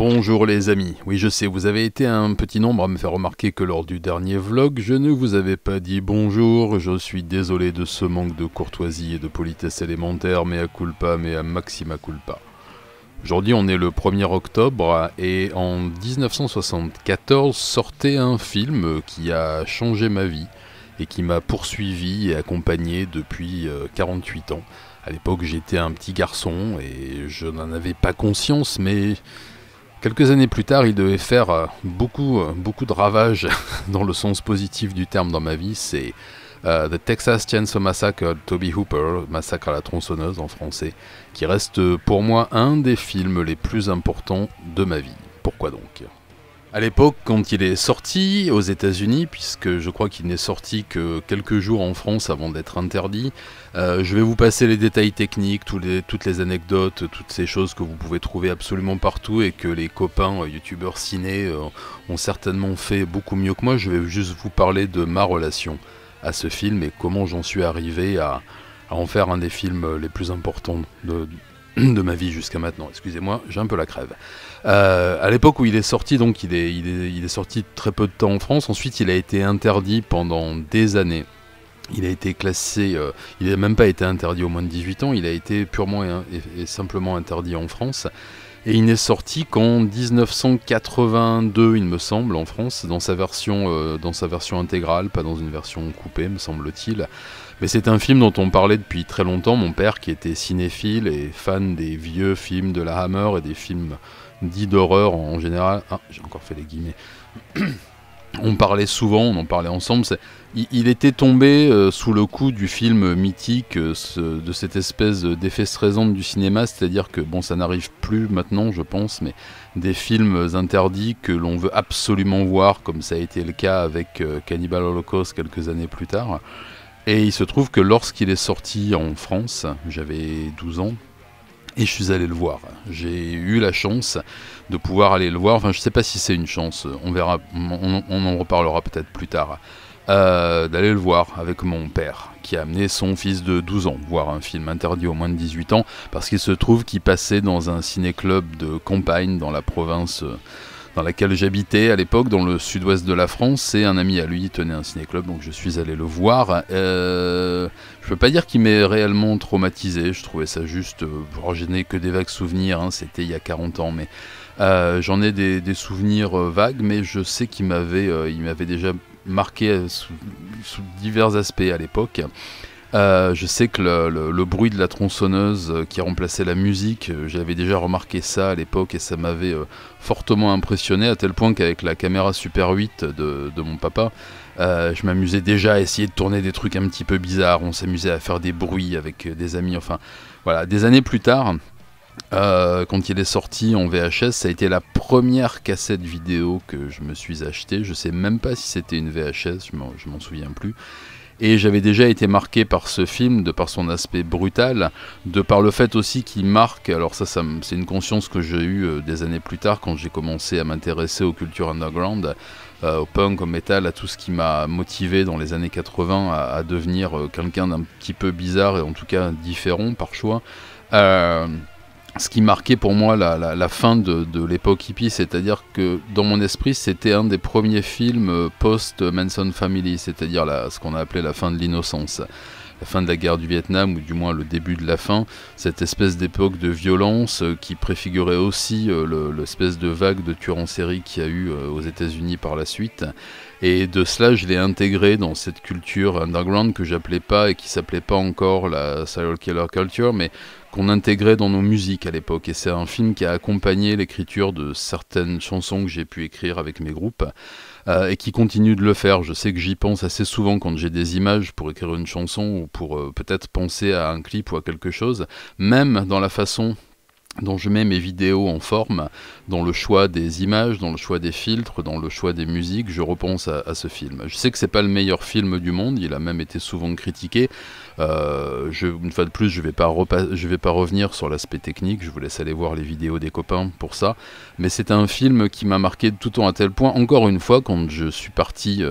Bonjour les amis, oui je sais, vous avez été un petit nombre à me faire remarquer que lors du dernier vlog, je ne vous avais pas dit bonjour, je suis désolé de ce manque de courtoisie et de politesse élémentaire, mea culpa, mea maxima culpa. Aujourd'hui on est le 1er octobre et en 1974 sortait un film qui a changé ma vie et qui m'a poursuivi et accompagné depuis 48 ans. À l'époque j'étais un petit garçon et je n'en avais pas conscience, mais quelques années plus tard, il devait faire beaucoup de ravages dans le sens positif du terme dans ma vie. C'est The Texas Chainsaw Massacre de Tobe Hooper, Massacre à la tronçonneuse en français, qui reste pour moi un des films les plus importants de ma vie. Pourquoi donc ? À l'époque, quand il est sorti aux États-Unis, puisque je crois qu'il n'est sorti que quelques jours en France avant d'être interdit, je vais vous passer les détails techniques, toutes les anecdotes, toutes ces choses que vous pouvez trouver absolument partout et que les copains youtubeurs ciné ont certainement fait beaucoup mieux que moi. Je vais juste vous parler de ma relation à ce film et comment j'en suis arrivé à en faire un des films les plus importants de ma vie jusqu'à maintenant. Excusez-moi, j'ai un peu la crève. À l'époque où il est sorti, donc il est sorti très peu de temps en France. Ensuite, il a été interdit pendant des années. Il a été classé, il n'a même pas été interdit aux moins de 18 ans. Il a été purement et simplement interdit en France. Et il n'est sorti qu'en 1982, il me semble, en France, dans sa version intégrale, pas dans une version coupée, me semble-t-il. Mais c'est un film dont on parlait depuis très longtemps. Mon père, qui était cinéphile et fan des vieux films de la Hammer et des films dits d'horreur en général. Ah, j'ai encore fait les guillemets. On parlait souvent, on en parlait ensemble. Il était tombé sous le coup du film mythique, de cette espèce d'effet Streisand du cinéma, c'est-à-dire que, bon, ça n'arrive plus maintenant, je pense, mais des films interdits que l'on veut absolument voir, comme ça a été le cas avec Cannibal Holocaust quelques années plus tard. Et il se trouve que lorsqu'il est sorti en France, j'avais 12 ans, et je suis allé le voir. J'ai eu la chance de pouvoir aller le voir. Enfin, je ne sais pas si c'est une chance. On verra. On en reparlera peut-être plus tard. D'aller le voir avec mon père, qui a amené son fils de 12 ans voir un film interdit aux moins de 18 ans, parce qu'il se trouve qu'il passait dans un ciné-club de campagne dans la province dans laquelle j'habitais à l'époque, dans le sud-ouest de la France, et un ami à lui tenait un ciné-club, donc je suis allé le voir. Je peux pas dire qu'il m'ait réellement traumatisé, je trouvais ça juste... je n'ai que des vagues souvenirs, hein, c'était il y a 40 ans, mais j'en ai des souvenirs vagues, mais je sais qu'il m'avait déjà marqué sous divers aspects à l'époque. Je sais que le bruit de la tronçonneuse qui remplaçait la musique, j'avais déjà remarqué ça à l'époque et ça m'avait fortement impressionné, à tel point qu'avec la caméra Super 8 de mon papa, je m'amusais déjà à essayer de tourner des trucs un petit peu bizarres, on s'amusait à faire des bruits avec des amis, enfin voilà. Des années plus tard, quand il est sorti en VHS, ça a été la première cassette vidéo que je me suis acheté. Je sais même pas si c'était une VHS, je m'en souviens plus. Et j'avais déjà été marqué par ce film, de par son aspect brutal, de par le fait aussi qu'il marque, alors ça c'est une conscience que j'ai eue des années plus tard, quand j'ai commencé à m'intéresser aux cultures underground, au punk, au metal, à tout ce qui m'a motivé dans les années 80 à devenir quelqu'un d'un petit peu bizarre, et en tout cas différent par choix. Ce qui marquait pour moi la fin de l'époque hippie, c'est-à-dire que dans mon esprit c'était un des premiers films post-Manson Family, c'est-à-dire ce qu'on a appelé la fin de l'innocence, la fin de la guerre du Vietnam, ou du moins le début de la fin, cette espèce d'époque de violence qui préfigurait aussi l'espèce de vague de tueurs en série qu'il y a eu aux États-Unis par la suite. Et de cela, je l'ai intégré dans cette culture underground que j'appelais pas, et qui s'appelait pas encore la serial killer culture, mais qu'on intégrait dans nos musiques à l'époque. Et c'est un film qui a accompagné l'écriture de certaines chansons que j'ai pu écrire avec mes groupes, et qui continue de le faire. Je sais que j'y pense assez souvent quand j'ai des images pour écrire une chanson, ou pour peut-être penser à un clip ou à quelque chose, même dans la façon dont je mets mes vidéos en forme, dans le choix des images, dans le choix des filtres, dans le choix des musiques, je repense à ce film. Je sais que c'est pas le meilleur film du monde, il a même été souvent critiqué. Une fois de plus, je vais pas revenir sur l'aspect technique, je vous laisse aller voir les vidéos des copains pour ça. Mais c'est un film qui m'a marqué de tout temps, à tel point, encore une fois, quand je suis parti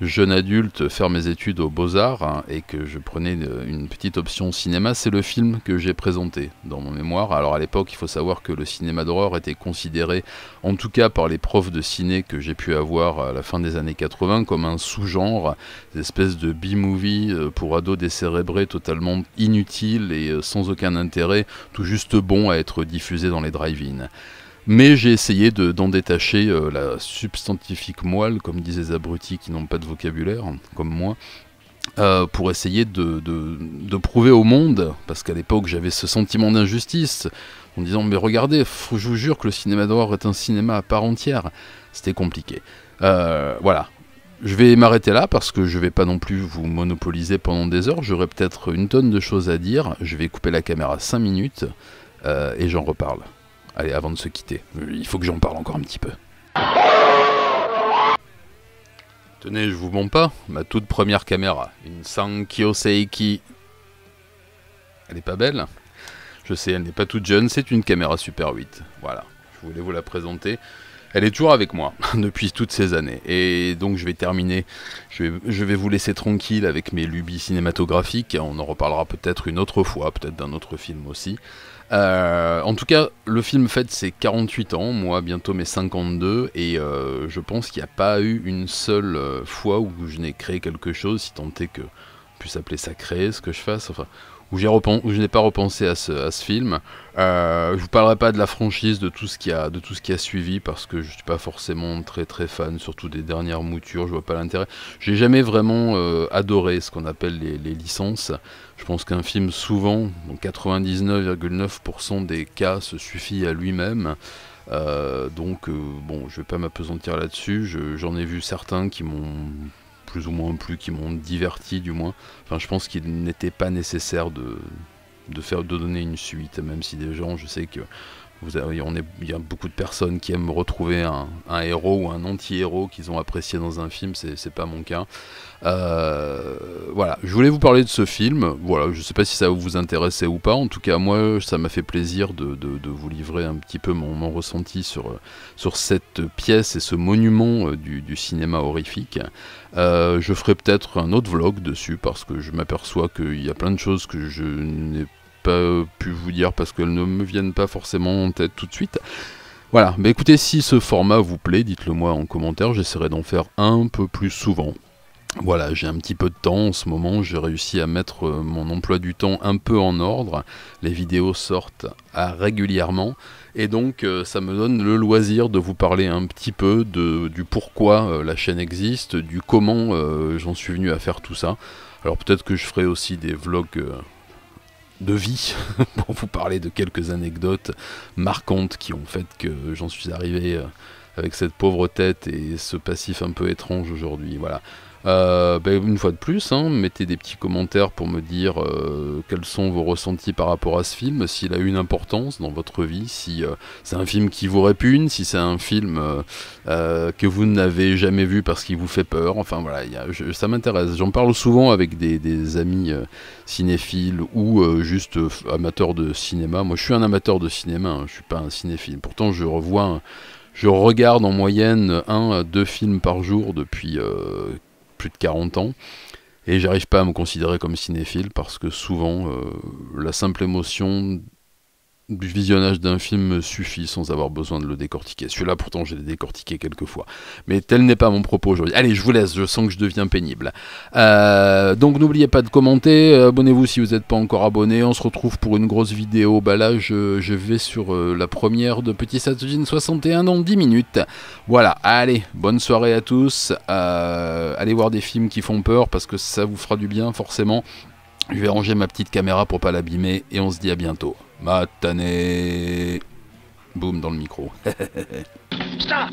jeune adulte faire mes études aux Beaux-Arts hein, et que je prenais une petite option cinéma, c'est le film que j'ai présenté dans mon mémoire. Alors à l'époque, il faut savoir que le cinéma d'horreur était considéré, en tout cas par les profs de ciné que j'ai pu avoir à la fin des années 80, comme un sous-genre, des espèces de B-movie pour ados décérébrés totalement inutiles et sans aucun intérêt, tout juste bon à être diffusé dans les drive-in. Mais j'ai essayé d'en détacher la substantifique moelle, comme disent les abrutis qui n'ont pas de vocabulaire, comme moi, pour essayer de prouver au monde, parce qu'à l'époque j'avais ce sentiment d'injustice, en disant mais regardez, je vous jure que le cinéma d'horreur est un cinéma à part entière. C'était compliqué. Voilà. Je vais m'arrêter là parce que je ne vais pas non plus vous monopoliser pendant des heures, j'aurai peut-être une tonne de choses à dire, je vais couper la caméra 5 minutes et j'en reparle. Allez, avant de se quitter, il faut que j'en parle encore un petit peu. Tenez, je vous montre pas ma toute première caméra, une Sankyo Seiki. Elle est pas belle? Je sais, elle n'est pas toute jeune, c'est une caméra Super 8. Voilà, je voulais vous la présenter. Elle est toujours avec moi depuis toutes ces années. Et donc je vais terminer, je vais vous laisser tranquille avec mes lubies cinématographiques. On en reparlera peut-être une autre fois, peut-être d'un autre film aussi. En tout cas, le film fête ses 48 ans, moi bientôt mes 52, et je pense qu'il n'y a pas eu une seule fois où je n'ai créé quelque chose, si tant est que on puisse appeler ça créer, ce que je fasse, enfin, où je n'ai pas repensé à ce film. Je vous parlerai pas de la franchise, de tout ce qui a suivi, parce que je suis pas forcément très fan, surtout des dernières moutures, je vois pas l'intérêt. J'ai jamais vraiment adoré ce qu'on appelle les licences. Je pense qu'un film, souvent, dans 99,9% des cas, se suffit à lui-même. Donc, bon, je vais pas m'appesantir là-dessus. J'en ai vu certains qui m'ont plus ou moins plu, qui m'ont diverti du moins. Enfin, je pense qu'il n'était pas nécessaire de donner une suite, même si des gens, je sais que il y a beaucoup de personnes qui aiment retrouver un héros ou un anti-héros qu'ils ont apprécié dans un film, c'est pas mon cas. Voilà, je voulais vous parler de ce film. Voilà, je sais pas si ça vous intéressait ou pas. En tout cas, moi, ça m'a fait plaisir de vous livrer un petit peu mon ressenti sur cette pièce et ce monument du cinéma horrifique. Je ferai peut-être un autre vlog dessus parce que je m'aperçois qu'il y a plein de choses que je n'ai pas pu vous dire parce qu'elles ne me viennent pas forcément en tête tout de suite. Voilà, mais écoutez, si ce format vous plaît, dites-le moi en commentaire, j'essaierai d'en faire un peu plus souvent. Voilà, j'ai un petit peu de temps en ce moment, j'ai réussi à mettre mon emploi du temps un peu en ordre, les vidéos sortent régulièrement, et donc ça me donne le loisir de vous parler un petit peu du pourquoi la chaîne existe, du comment j'en suis venu à faire tout ça. Alors peut-être que je ferai aussi des vlogs de vie pour vous parler de quelques anecdotes marquantes qui ont fait que j'en suis arrivé avec cette pauvre tête et ce passif un peu étrange aujourd'hui. Voilà. Une fois de plus, hein, mettez des petits commentaires pour me dire quels sont vos ressentis par rapport à ce film, s'il a une importance dans votre vie, si c'est un film qui vous répugne, si c'est un film que vous n'avez jamais vu parce qu'il vous fait peur. Enfin voilà, ça m'intéresse. J'en parle souvent avec des amis cinéphiles ou juste amateurs de cinéma. Moi je suis un amateur de cinéma, hein, je suis pas un cinéphile. Pourtant je regarde en moyenne 1 à 2 films par jour depuis plus de 40 ans, et j'arrive pas à me considérer comme cinéphile parce que souvent la simple émotion du visionnage d'un film me suffit sans avoir besoin de le décortiquer. Celui-là pourtant je l'ai décortiqué quelques fois, mais tel n'est pas mon propos aujourd'hui. Allez, je vous laisse, je sens que je deviens pénible. Donc n'oubliez pas de commenter, abonnez-vous si vous n'êtes pas encore abonné, on se retrouve pour une grosse vidéo. Bah là je vais sur la première de Petit Satsujin 61 dans 10 minutes. Voilà, allez, bonne soirée à tous, allez voir des films qui font peur parce que ça vous fera du bien forcément. Je vais ranger ma petite caméra pour pas l'abîmer et on se dit à bientôt. Matane. Boum dans le micro. Stop.